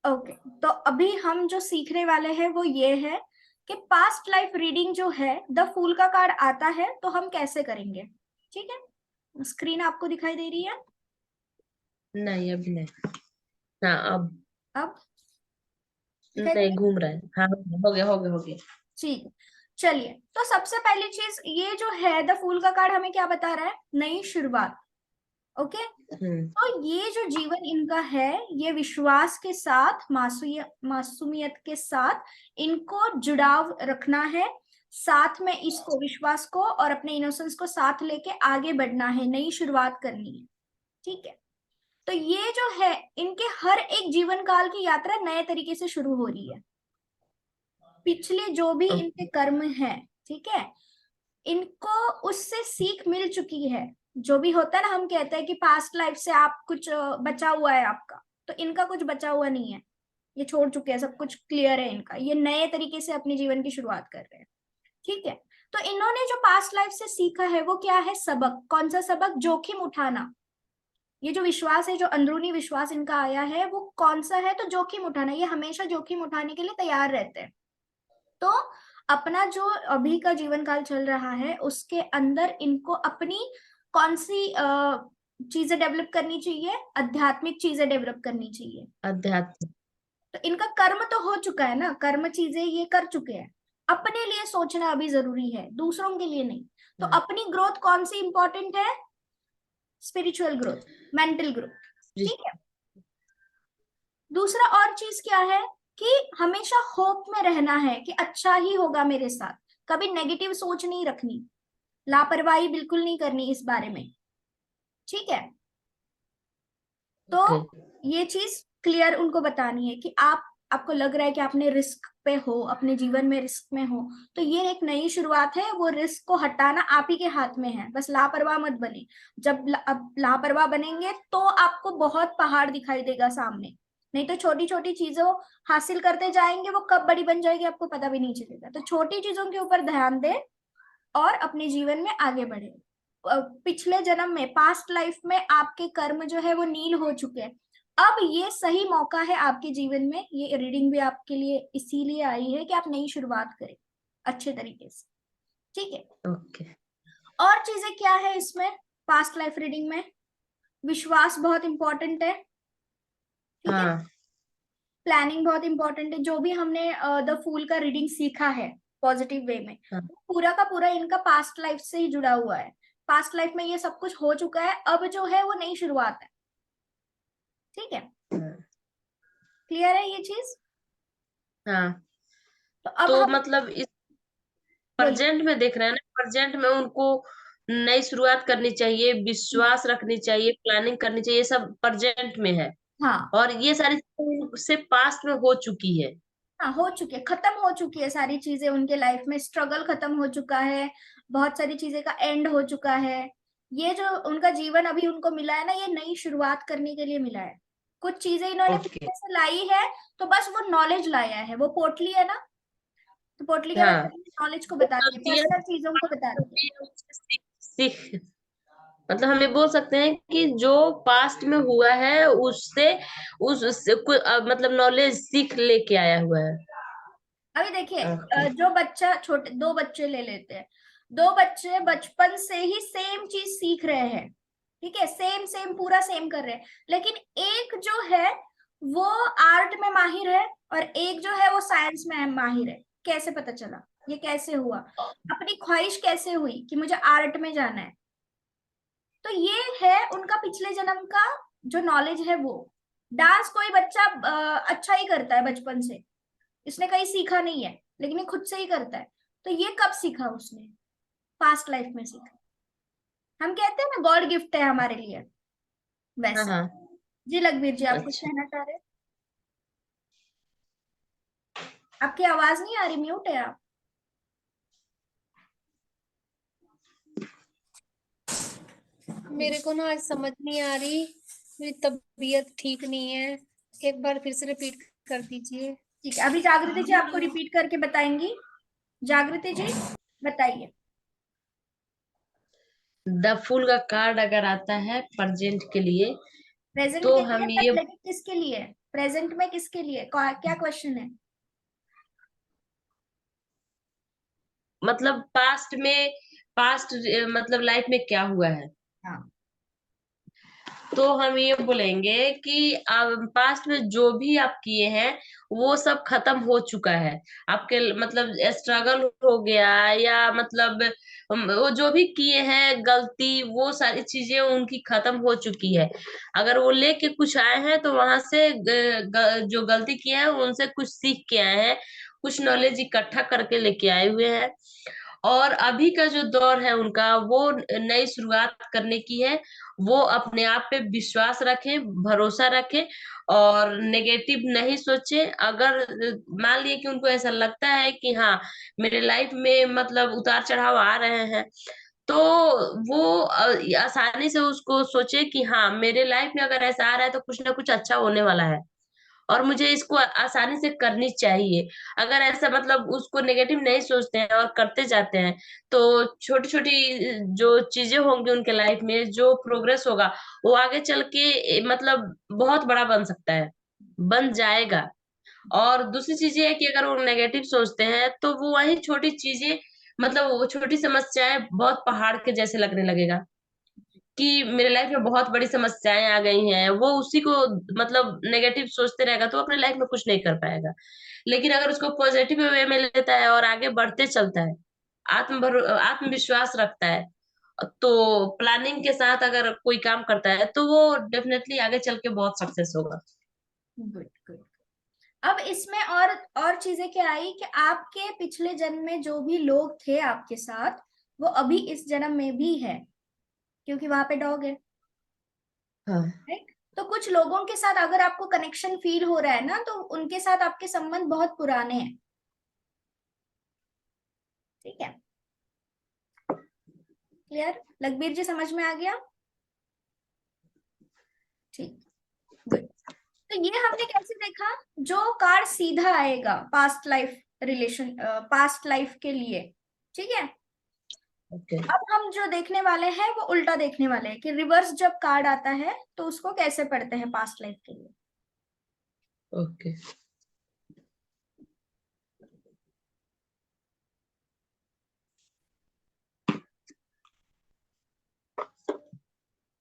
Okay, तो अभी हम जो सीखने वाले हैं वो ये है कि पास्ट लाइफ रीडिंग जो है, द फूल का कार्ड आता है तो हम कैसे करेंगे। ठीक है, स्क्रीन आपको दिखाई दे रही है? नहीं अभी नहीं। हाँ अब। अब दिखाई दे रही नहीं है? घूम रहा है। हाँ हो गया हो गया हो गया। ठीक है, चलिए। तो सबसे पहली चीज, ये जो है द फूल का कार्ड हमें क्या बता रहा है? नई शुरुआत। ओके, हम्म। तो ये जो जीवन इनका है, ये विश्वास के साथ, मासूमियत के साथ इनको जुड़ाव रखना है। साथ में इसको, विश्वास को और अपने इनोसेंस को साथ लेके आगे बढ़ना है, नई शुरुआत करनी है। ठीक है, तो ये जो है, इनके हर एक जीवन काल की यात्रा नए तरीके से शुरू हो रही है। पिछले जो भी इनके ओके। कर्म है, ठीक है, इनको उससे सीख मिल चुकी है। जो भी होता है ना, हम कहते हैं कि पास्ट लाइफ से आप कुछ बचा हुआ है आपका, तो इनका कुछ बचा हुआ नहीं है। ये छोड़ चुके हैं, सब कुछ क्लियर है इनका, ये नए तरीके से अपने जीवन की शुरुआत कर रहे हैं। ठीक है, तो इन्होंने जो पास्ट लाइफ से सीखा है वो क्या है? सबक। कौन सा सबक? जोखिम उठाना। ये जो विश्वास है, जो अंदरूनी विश्वास इनका आया है, वो कौन सा है? तो जोखिम उठाना। ये हमेशा जोखिम उठाने के लिए तैयार रहते हैं। तो अपना जो अभी का जीवन काल चल रहा है, उसके अंदर इनको अपनी कौन सी चीजें डेवलप करनी चाहिए? आध्यात्मिक चीजें डेवलप करनी चाहिए। अध्यात्म। तो इनका कर्म तो हो चुका है ना, कर्म चीजें ये कर चुके हैं। अपने लिए सोचना अभी जरूरी है, दूसरों के लिए नहीं। तो हाँ। अपनी ग्रोथ कौन सी इंपॉर्टेंट है? Spiritual growth, mental growth. ठीक है। दूसरा और चीज क्या है? कि हमेशा होप में रहना है कि अच्छा ही होगा मेरे साथ। कभी नेगेटिव सोच नहीं रखनी, लापरवाही बिल्कुल नहीं करनी इस बारे में। ठीक है, तो ओके। ये चीज क्लियर उनको बतानी है कि आपको लग रहा है कि आपने रिस्क पे हो, अपने जीवन में रिस्क में हो, तो ये एक नई शुरुआत है। वो रिस्क को हटाना आप ही के हाथ में है, बस लापरवाह मत बने। जब अब लापरवाह बनेंगे तो आपको बहुत पहाड़ दिखाई देगा सामने। नहीं तो छोटी छोटी चीजों हासिल करते जाएंगे, वो कब बड़ी बन जाएगी आपको पता भी नहीं चलेगा। तो छोटी चीजों के ऊपर ध्यान दें और अपने जीवन में आगे बढ़े। पिछले जन्म में, पास्ट लाइफ में आपके कर्म जो है वो नील हो चुके हैं। अब ये सही मौका है आपके जीवन में। ये रीडिंग भी आपके लिए इसीलिए आई है कि आप नई शुरुआत करें अच्छे तरीके से। ठीक है, ओके। और चीजें क्या है इसमें? पास्ट लाइफ रीडिंग में विश्वास बहुत इंपॉर्टेंट है। ठीक है, हाँ। प्लानिंग बहुत इंपॉर्टेंट है। जो भी हमने द फूल का रीडिंग सीखा है पॉजिटिव वे में, हाँ। पूरा का पूरा इनका पास्ट लाइफ से ही जुड़ा हुआ है। पास्ट लाइफ में ये सब कुछ हो चुका है, अब जो है वो नई शुरुआत है। ठीक है, हाँ। क्लियर है ये चीज? हाँ। तो अब तो हम मतलब इस बोलिए। प्रेजेंट में देख रहे हैं ना, प्रेजेंट में उनको नई शुरुआत करनी चाहिए, विश्वास रखनी चाहिए, प्लानिंग करनी चाहिए, ये सब प्रेजेंट में है। हाँ, और ये सारी चीजें उससे पास्ट में हो चुकी है। हाँ, हो चुके, खत्म हो चुकी है सारी चीजें उनके लाइफ में। स्ट्रगल खत्म हो चुका है, बहुत सारी चीजें का एंड हो चुका है। ये जो उनका जीवन अभी उनको मिला है ना, ये नई शुरुआत करने के लिए मिला है। कुछ चीजें इन्होंने ओके। पीछे से लाई है, तो बस वो नॉलेज लाया है। वो पोटली है ना, तो पोटली क्या हाँ। बताती है? नॉलेज को वो बताती है, गलतियां पर्सनल चीजों को बताती है। सीख मतलब हम ये बोल सकते हैं कि जो पास्ट में हुआ है उससे उससे मतलब नॉलेज सीख लेके आया हुआ है। अभी देखिए, ओके। जो बच्चा, छोटे दो बच्चे ले लेते हैं। दो बच्चे बचपन से ही सेम चीज सीख रहे हैं। ठीक है, सेम सेम पूरा सेम कर रहे हैं। लेकिन एक जो है वो आर्ट में माहिर है, और एक जो है वो साइंस में माहिर है। कैसे पता चला? ये कैसे हुआ? अपनी ख्वाहिश कैसे हुई कि मुझे आर्ट में जाना है? तो ये है उनका पिछले जन्म का जो नॉलेज है वो। डांस कोई बच्चा अच्छा ही करता है बचपन से, इसने कहीं सीखा नहीं है, लेकिन ये खुद से ही करता है। तो ये कब सीखा उसने? पास्ट लाइफ में सीखा। हम कहते हैं ना, गॉड गिफ्ट है हमारे लिए, हाँ। वैसा। हाँ। जी लखबीर जी, आप कुछ अच्छा। कहना चाह रहे हैं? आपकी आवाज नहीं आ रही, म्यूट है आप। मेरे को ना आज समझ नहीं आ रही, मेरी तबीयत ठीक नहीं है। एक बार फिर से रिपीट कर दीजिए। ठीक है, अभी जागृति जी आपको रिपीट करके बताएंगी। जागृति जी, बताइए। द फूल का कार्ड अगर आता है प्रेजेंट के लिए, प्रेजेंट तो के लिए, हम बट ये लेकिन किसके लिए, प्रेजेंट में किसके लिए, क्या क्वेश्चन है? मतलब पास्ट मतलब लाइफ में क्या हुआ है, हाँ। तो हम ये बोलेंगे कि पास्ट में जो भी आप किए हैं वो सब खत्म हो चुका है। आपके मतलब स्ट्रगल हो गया, या मतलब वो जो भी किए हैं गलती, वो सारी चीजें उनकी खत्म हो चुकी है। अगर वो लेके कुछ आए हैं तो वहां से जो गलती किए हैं उनसे कुछ सीख के आए हैं, कुछ नॉलेज इकट्ठा करके लेके आए हुए हैं। और अभी का जो दौर है उनका, वो नई शुरुआत करने की है। वो अपने आप पे विश्वास रखें, भरोसा रखें, और नेगेटिव नहीं सोचें। अगर मान लिए कि उनको ऐसा लगता है कि हाँ, मेरे लाइफ में मतलब उतार चढ़ाव आ रहे हैं, तो वो आसानी से उसको सोचे कि हाँ, मेरे लाइफ में अगर ऐसा आ रहा है तो कुछ ना कुछ अच्छा होने वाला है, और मुझे इसको आसानी से करनी चाहिए। अगर ऐसा मतलब उसको नेगेटिव नहीं सोचते हैं और करते जाते हैं, तो छोटी छोटी जो चीजें होंगी उनके लाइफ में, जो प्रोग्रेस होगा, वो आगे चल के मतलब बहुत बड़ा बन सकता है, बन जाएगा। और दूसरी चीज ये है कि अगर वो नेगेटिव सोचते हैं तो वो वही छोटी चीजें, मतलब वो छोटी समस्याएं बहुत पहाड़ के जैसे लगने लगेगा कि मेरे लाइफ में बहुत बड़ी समस्याएं आ गई हैं। वो उसी को मतलब नेगेटिव सोचते रहेगा तो अपने लाइफ में कुछ नहीं कर पाएगा। लेकिन अगर उसको पॉजिटिव वे में लेता है और आगे बढ़ते चलता है, आत्मविश्वास रखता है, तो प्लानिंग के साथ अगर कोई काम करता है, तो वो डेफिनेटली आगे चल के बहुत सक्सेस होगा। Good good. अब इसमें और चीजें क्या आई कि आपके पिछले जन्म में जो भी लोग थे आपके साथ, वो अभी इस जन्म में भी है, क्योंकि वहां पे डॉग है, हाँ। राइट? तो कुछ लोगों के साथ अगर आपको कनेक्शन फील हो रहा है ना, तो उनके साथ आपके संबंध बहुत पुराने हैं। ठीक है, क्लियर? लखबीर जी समझ में आ गया? ठीक, गुड। तो ये हमने कैसे देखा? जो कार्ड सीधा आएगा past life relation, past life के लिए, ठीक है। ओके। अब हम जो देखने वाले हैं वो उल्टा देखने वाले हैं कि रिवर्स जब कार्ड आता है तो उसको कैसे पढ़ते हैं पास्ट लाइफ के लिए। ओके।